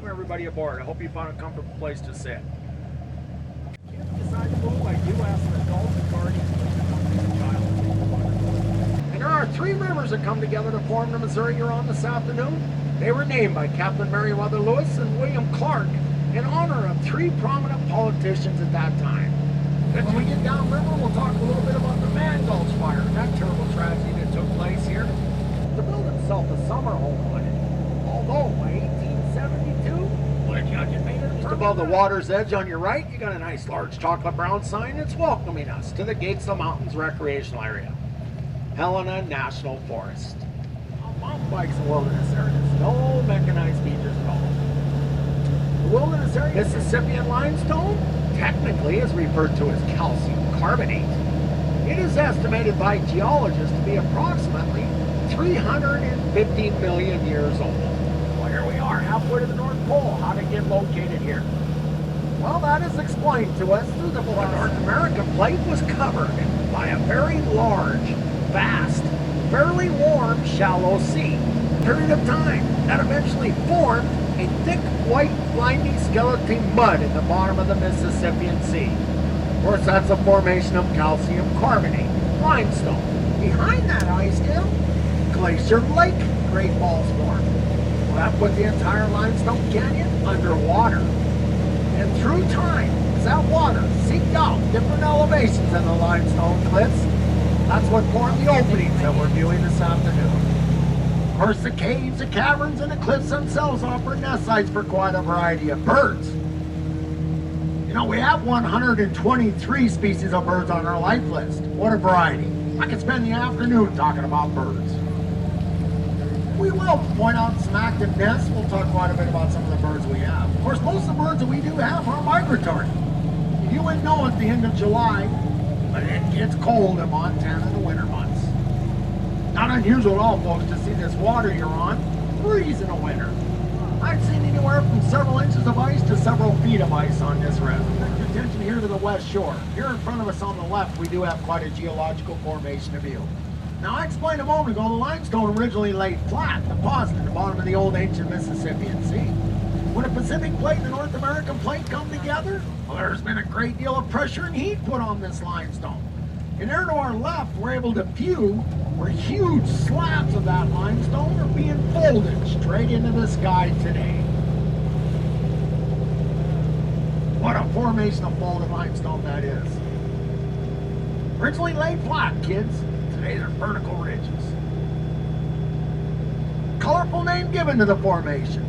welcome everybody aboard. I hope you found a comfortable place to sit. If you decide to move, I do ask an adult and guardian to child. And there are three rivers that come together to form the Missouri Huron this afternoon. They were named by Captain Meriwether Lewis and William Clark in honor of three prominent politicians at that time. And when we get downriver, we'll talk a little bit about the Mann Gulch fire, that terrible tragedy that took place here. To build himself a summer home on it. Although by 1872, what a judge had made it just above the water's edge on your right, you got a nice large chocolate brown sign that's welcoming us to the Gates of the Mountains recreational area. Helena National Forest. Mountain bikes and wilderness areas. No mechanized features at all. The wilderness area, Mississippian limestone, technically is referred to as calcium carbonate. It is estimated by geologists to be approximately 350 million years old. Well, here we are, halfway to the North Pole. How did it get located here? Well, that is explained to us through the North American plate was covered by a very large, vast, fairly warm, shallow sea. Period of time that eventually formed a thick, white, slimy, skeleton mud in the bottom of the Mississippian Sea. Of course, that's a formation of calcium carbonate, limestone. Behind that ice dam, Glacier Lake Great Falls formed. Well, that put the entire limestone canyon underwater. And through time, as that water seeped out different elevations in the limestone cliffs, that's what formed the openings that we're viewing this afternoon. Of course, the caves, the caverns, and the cliffs themselves offer nest sites for quite a variety of birds. You know, we have 123 species of birds on our life list. What a variety. I could spend the afternoon talking about birds. We will point out some active nests. We'll talk quite a bit about some of the birds we have. Of course, most of the birds that we do have are migratory. You wouldn't know at the end of July, but it gets cold in Montana in the winter months. Not unusual at all, folks, to see this water you're on freeze in the winter. I've seen anywhere from several inches of ice to several feet of ice on this river. Direct attention here to the west shore. Here in front of us on the left, we do have quite a geological formation to view. Now, I explained a moment ago, the limestone originally laid flat, deposited at the bottom of the old ancient Mississippian Sea. When the Pacific Plate and the North American Plate come together, well, there's been a great deal of pressure and heat put on this limestone. And there to our left, we're able to view where huge slabs of that limestone are being folded straight into the sky today. What a formation of folded limestone that is. Originally laid flat, kids. Today they're vertical ridges. Colorful name given to the formation.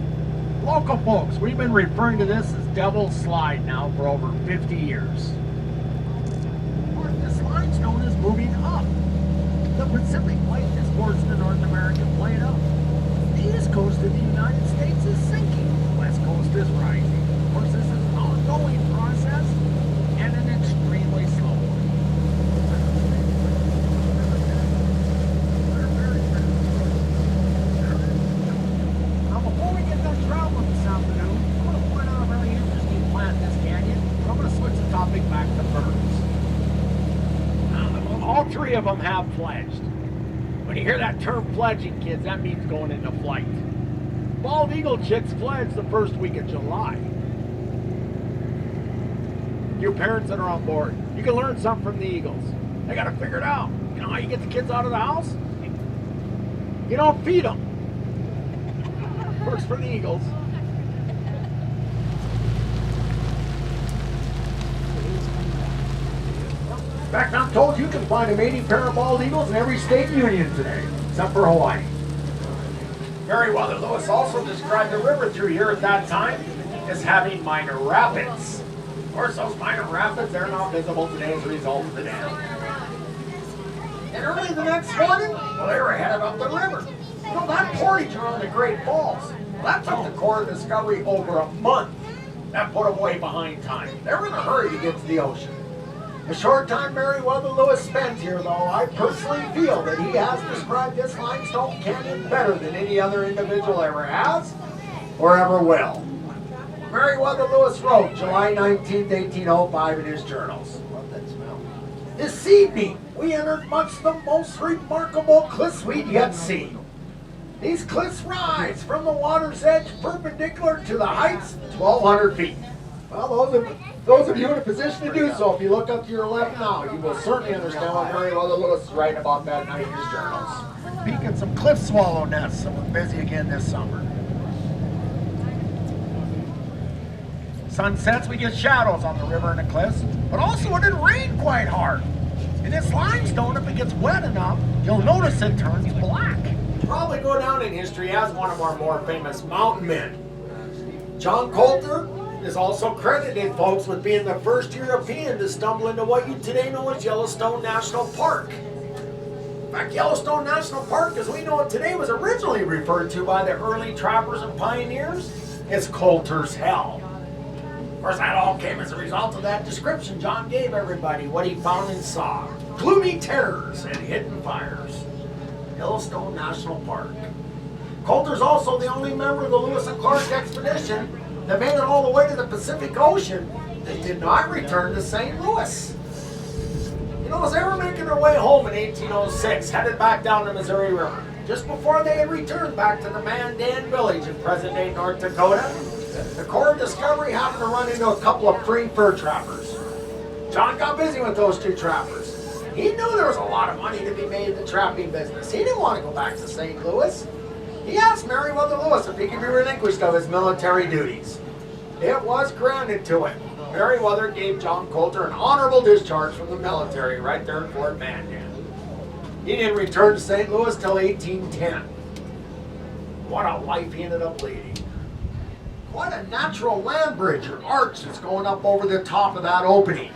Local folks, we've been referring to this as Devil's Slide now for over 50 years. This limestone is moving up. The Pacific Plate is forcing the North American Plate up. The east coast of the United States is sinking. The west coast is rising. Of course, this is an ongoing process and an extremely slow one. Now, before we get done traveling this afternoon, I'm going to point out a very interesting plant in this canyon. I'm going to switch the topic back to birds. All three of them have fledged. When you hear that term fledging, kids, that means going into flight. Bald eagle chicks fledge the first week of July. You parents that are on board, you can learn something from the eagles. They got to figure it out. You know how you get the kids out of the house? You don't feed them. Works for the eagles. In fact, I'm told you can find a mating pair of bald eagles in every state union today, except for Hawaii. Meriwether Lewis also described the river through here at that time as having minor rapids. Of course, those minor rapids, they're not visible today as a result of the dam. And early the next morning, well, they were headed up the river. You know, that portage around the Great Falls, well, that took the Corps of Discovery over a month. That put them way behind time. They were in a hurry to get to the ocean. The short time Meriwether Lewis spent here, though, I personally feel that he has described this limestone canyon better than any other individual ever has or ever will. Meriwether Lewis wrote July 19, 1805 in his journals. This evening, we entered much the most remarkable cliffs we'd yet seen. These cliffs rise from the water's edge perpendicular to the heights 1,200 feet. Well, those of you in a position to do so, if you look up to your left now, you will certainly understand what Meriwether Lewis is writing about that night in his journals. Speaking some cliff swallow nests, that was busy again this summer. Sunsets, we get shadows on the river and the cliffs, but also it didn't rain quite hard. And this limestone, if it gets wet enough, you'll notice it turns black. Probably go down in history as one of our more famous mountain men. John Coulter is also credited, folks, with being the first European to stumble into what you today know as Yellowstone National Park. In fact, Yellowstone National Park, as we know it today, was originally referred to by the early trappers and pioneers as Coulter's Hell. Of course, that all came as a result of that description John gave everybody, what he found and saw. Gloomy terrors and hidden fires. Yellowstone National Park. Coulter's also the only member of the Lewis and Clark expedition that made it all the way to the Pacific Ocean. They did not return to St. Louis. You know, as they were making their way home in 1806, headed back down the Missouri River, just before they had returned back to the Mann village in present-day North Dakota, the Corps of Discovery happened to run into a couple of free fur trappers. John got busy with those two trappers. He knew there was a lot of money to be made in the trapping business. He didn't want to go back to St. Louis. He asked Meriwether Lewis if he could be relinquished of his military duties. It was granted to him. Meriwether gave John Coulter an honorable discharge from the military right there in Fort Mandan. He didn't return to St. Louis till 1810. What a life he ended up leading. What a natural land bridge or arch that's going up over the top of that opening.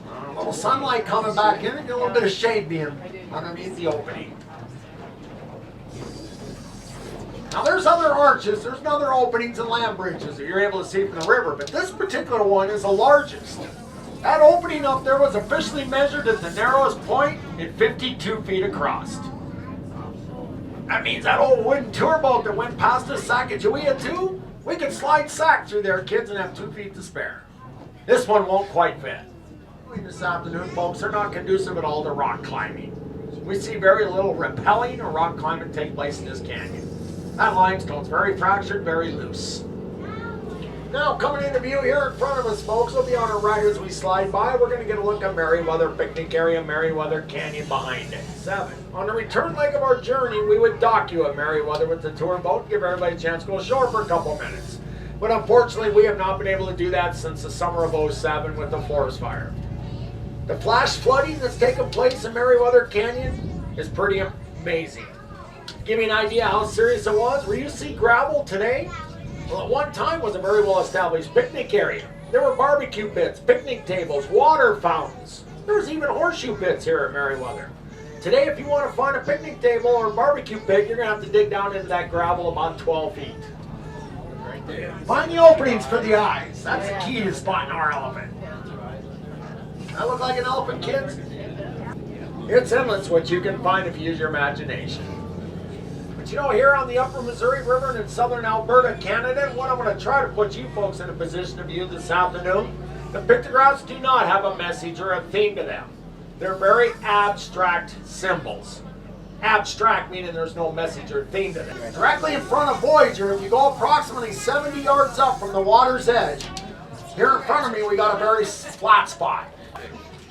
A little sunlight coming back in and a little bit of shade being underneath the opening. Now there's other arches, there's other openings and land bridges that you're able to see from the river, but this particular one is the largest. That opening up there was officially measured at the narrowest point at 52 feet across. That means that old wooden tour boat that went past us, Sacagawea too, we could slide sack through there, kids, and have 2 feet to spare. This one won't quite fit. This afternoon, folks, are not conducive at all to rock climbing. We see very little rappelling or rock climbing take place in this canyon. That limestone's very fractured, very loose. Now, coming into view here in front of us, folks, we'll be on our right as we slide by. We're going to get a look at Meriwether Picnic Area, Meriwether Canyon behind it. 7. On the return leg of our journey, we would dock you at Meriwether with the tour boat and give everybody a chance to go ashore for a couple minutes. But unfortunately, we have not been able to do that since the summer of '07 with the forest fire. The flash flooding that's taken place in Meriwether Canyon is pretty amazing. Give you an idea how serious it was. Where you see gravel today, well, at one time was a very well-established picnic area. There were barbecue pits, picnic tables, water fountains. There was even horseshoe pits here at Meriwether. Today, if you want to find a picnic table or a barbecue pit, you're going to have to dig down into that gravel about 12 feet. Right there. Find the openings for the eyes. That's the key to spotting our elephant. That look like an elephant, kids? It's endless what you can find if you use your imagination. But you know, here on the upper Missouri River and in southern Alberta, Canada, what I'm going to try to put you folks in a position to view this afternoon, the pictographs do not have a message or a theme to them. They're very abstract symbols. Abstract meaning there's no message or theme to them. Directly in front of Voyager, if you go approximately 70 yards up from the water's edge, here in front of me we got a very flat spot.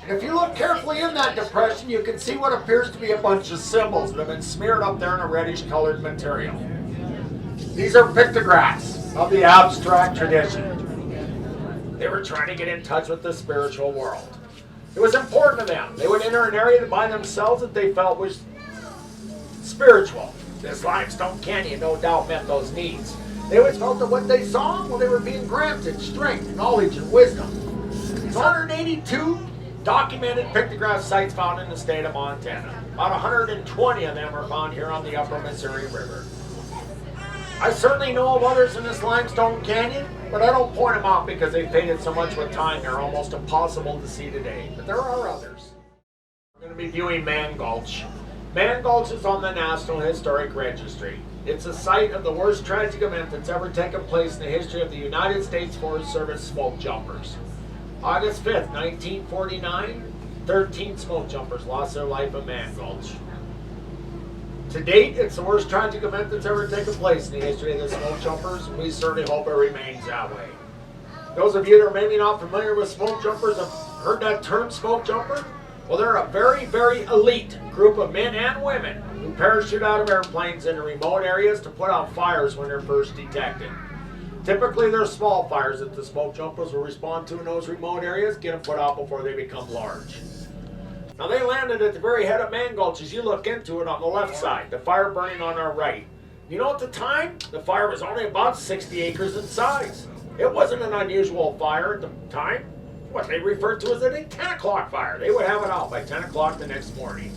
If you look carefully in that depression, you can see what appears to be a bunch of symbols that have been smeared up there in a reddish colored material. These are pictographs of the abstract tradition. They were trying to get in touch with the spiritual world. It was important to them. They would enter an area by themselves that they felt was spiritual. This limestone canyon no doubt met those needs. They always felt that what they saw, well, they were being granted strength, knowledge, and wisdom. These 182 documented pictograph sites found in the state of Montana. About 120 of them are found here on the upper Missouri River. I certainly know of others in this limestone canyon, but I don't point them out because they faded so much with time they're almost impossible to see today. But there are others. We're going to be viewing Mann Gulch. Mann Gulch is on the National Historic Registry. It's the site of the worst tragic event that's ever taken place in the history of the United States Forest Service smoke jumpers. August 5th, 1949, 13 smoke jumpers lost their life in Mann Gulch. To date, it's the worst tragic event that's ever taken place in the history of the smoke jumpers, and we certainly hope it remains that way. Those of you that are maybe not familiar with smoke jumpers have heard that term smoke jumper. Well, they're a very, very elite group of men and women who parachute out of airplanes into remote areas to put out fires when they're first detected. Typically, they're small fires that the smoke jumpers will respond to in those remote areas, get them put out before they become large. Now, they landed at the very head of Mann Gulch as you look into it on the left side, the fire burning on our right. You know, at the time, the fire was only about 60 acres in size. It wasn't an unusual fire at the time. What they referred to as a 10 o'clock fire. They would have it out by 10 o'clock the next morning.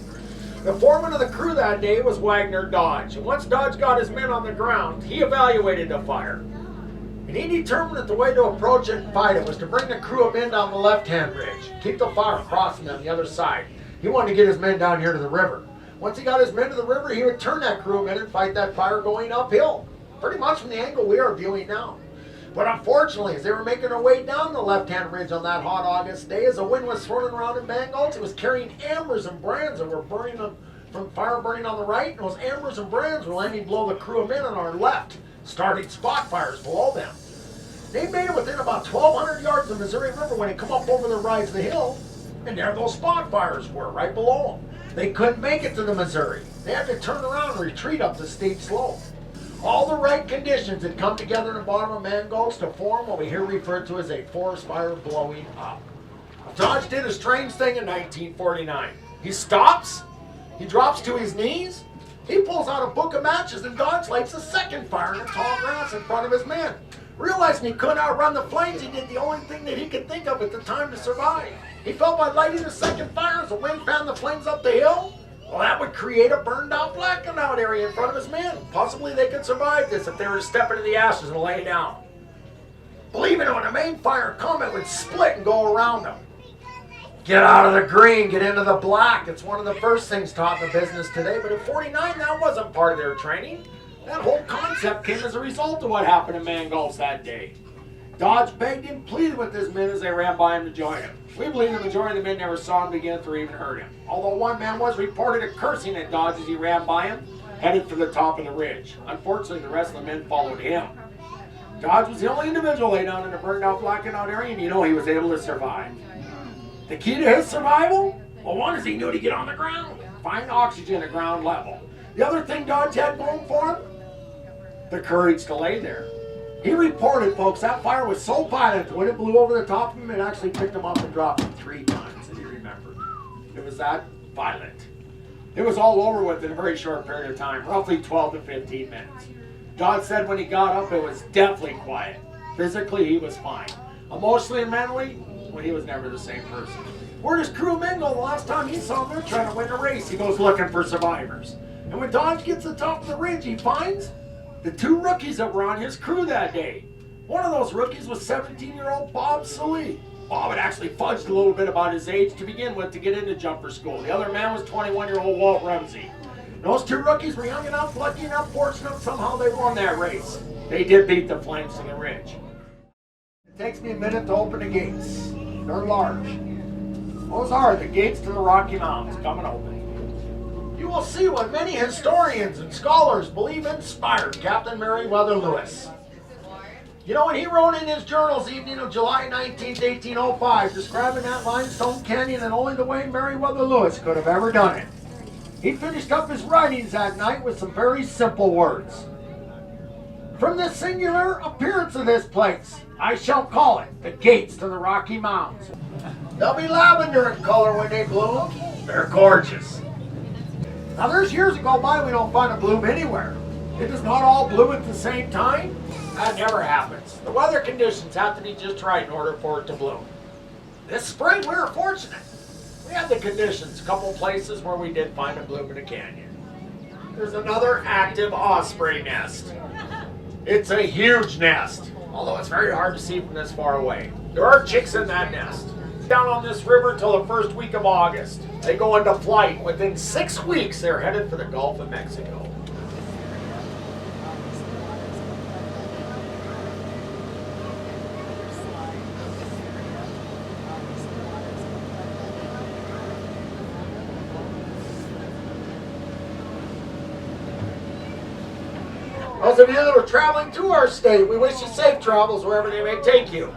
The foreman of the crew that day was Wagner Dodge. And once Dodge got his men on the ground, he evaluated the fire. And he determined that the way to approach it and fight it was to bring the crew of men down the left-hand ridge, keep the fire crossing on the other side. He wanted to get his men down here to the river. Once he got his men to the river, he would turn that crew of men and fight that fire going uphill, pretty much from the angle we are viewing now. But unfortunately, as they were making their way down the left-hand ridge on that hot August day, as the wind was swirling around in Mann Gulch, it was carrying embers and brands that were burning from fire burning on the right, and those embers and brands were landing below the crew of men on our left, starting spot fires below them. They made it within about 1,200 yards of the Missouri River when they come up over the rise of the hill, and there those spot fires were, right below them. They couldn't make it to the Missouri. They had to turn around and retreat up the steep slope. All the right conditions had come together in the bottom of Mann Gulch to form what we here refer to as a forest fire blowing up. Dodge did a strange thing in 1949. He stops, he drops to his knees, he pulls out a book of matches, and Dodge lights a second fire in the tall grass in front of his men. Realizing he couldn't outrun the flames, he did the only thing that he could think of at the time to survive. He felt by lighting the second fire as the wind fanned the flames up the hill, well, that would create a burned out, blackened out area in front of his men. Possibly they could survive this if they were to step into the ashes and lay down. Believe it, when a main fire come, it would split and go around them. Get out of the green, get into the black. It's one of the first things taught in the business today, but in 49, that wasn't part of their training. That whole concept came as a result of what happened in Mann Gulch that day. Dodge begged and pleaded with his men as they ran by him to join him. We believe the majority of the men never saw him begin or even heard him. Although one man was reported at cursing at Dodge as he ran by him, headed for the top of the ridge. Unfortunately, the rest of the men followed him. Dodge was the only individual laid down in a burned out, blackened out area, and you know he was able to survive. The key to his survival? Well, one is he knew to get on the ground, find oxygen at ground level. The other thing Dodge had going for him? The courage to lay there. He reported, folks, that fire was so violent that when it blew over the top of him, it actually picked him up and dropped him 3 times, as he remembered. It was that violent. It was all over with in a very short period of time, roughly 12 to 15 minutes. Dodge said when he got up, it was deathly quiet. Physically, he was fine. Emotionally and mentally, well, he was never the same person. Where does crew men go? The last time he saw them, they're trying to win a race. He goes looking for survivors. And when Dodge gets to the top of the ridge, he finds the 2 rookies that were on his crew that day. One of those rookies was 17-year-old Bob Sully. Bob had actually fudged a little bit about his age to begin with to get into jumper school. The other man was 21-year-old Walt Rumsey. Those 2 rookies were young enough, lucky enough, fortunate enough, somehow they won that race. They did beat the flames to the ridge. It takes me a minute to open the gates. They're large. Those are the gates to the Rocky Mountains coming open. You will see what many historians and scholars believe inspired Captain Meriwether Lewis. You know, when he wrote in his journals evening of July 19, 1805, describing that limestone canyon in only the way Meriwether Lewis could have ever done it, he finished up his writings that night with some very simple words. From the singular appearance of this place, I shall call it the gates to the Rocky Mountains. They'll be lavender in color when they bloom. They're gorgeous. Now there's years that go by we don't find a bloom anywhere. It does not all bloom at the same time. That never happens. The weather conditions have to be just right in order for it to bloom. This spring we were fortunate. We had the conditions, a couple places where we did find a bloom in a canyon. There's another active osprey nest. It's a huge nest, although it's very hard to see from this far away. There are chicks in that nest. Down on this river till the first week of August. They go into flight. Within 6 weeks, they're headed for the Gulf of Mexico. those of you that are traveling to our state, we wish you safe travels wherever they may take you.